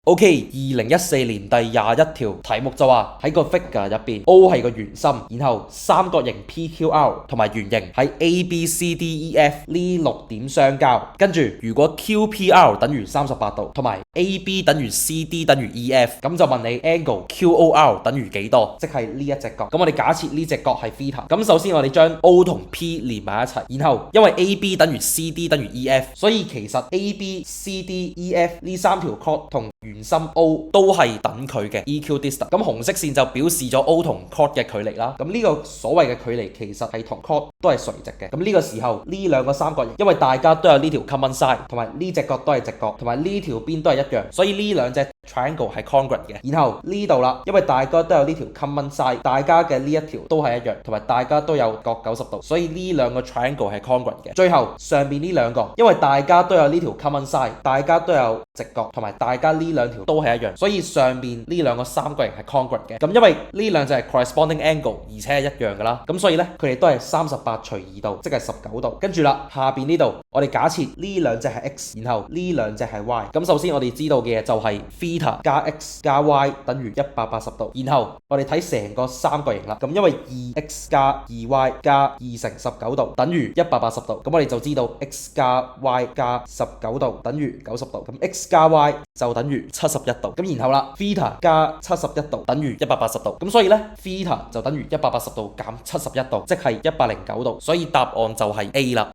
OK， 2014年第21條題目就話喺個 figure 入邊 O 係個圓心，然後三角形 PQR 同埋圓形喺 ABCDEF 呢6點相交，跟住如果 QPR 等於38度，同埋 AB 等於 CD 等於 EF， 咁就問你 angle QOR 等於幾多，即係呢一隻角。咁我哋假設呢隻角係 theta， 咁首先我哋將 O 同 P 連埋一齊，然後因為 AB 等於 CD 等於 EF， 所以其實 ABCDEF 呢3條 chord 同圓心 O 都係等佢嘅 equidistant。咁紅色線就表示咗 O 同 chord 嘅距離啦。咁呢個所謂嘅距離其實係同 chord 都係垂直嘅。咁呢個時候呢兩個三角形，因為大家都有呢條 common side， 同埋呢隻角都係直角，同埋呢條邊都係一樣，所以呢兩隻 triangle 係 congruent 嘅。然後呢度啦，因為大家都有呢條 common side， 大家嘅呢一條都係一樣，同埋大家都有角90度，所以呢兩個 triangle 係 congruent 嘅。最後上邊呢兩個，因為大家都有呢條 common side， 大家都有直角，同埋大家呢兩條都係一樣，所以上邊呢兩個三角形係 congruent 嘅。咁因為呢兩隻係 corresponding angle， 而且係一樣噶啦，咁所以呢，佢哋都係38除2度，即係19度。跟住啦，下邊呢度我哋假設呢兩隻係 x， 然後呢兩隻係 y。咁首先我哋知道嘅嘢就係 theta 加 x 加 y 等於180度。然後我哋睇成個三角形啦，咁因為 2x 加 2y 加2乘19度等於180度，咁我哋就知道 x 加 y 加19度等於90度，咁 x 加 y 就等於71度。咁然後啦 theta 加71度等於180度，咁所以呢 theta 就等於180度減71度，即係109度，所以答案就係 A 啦。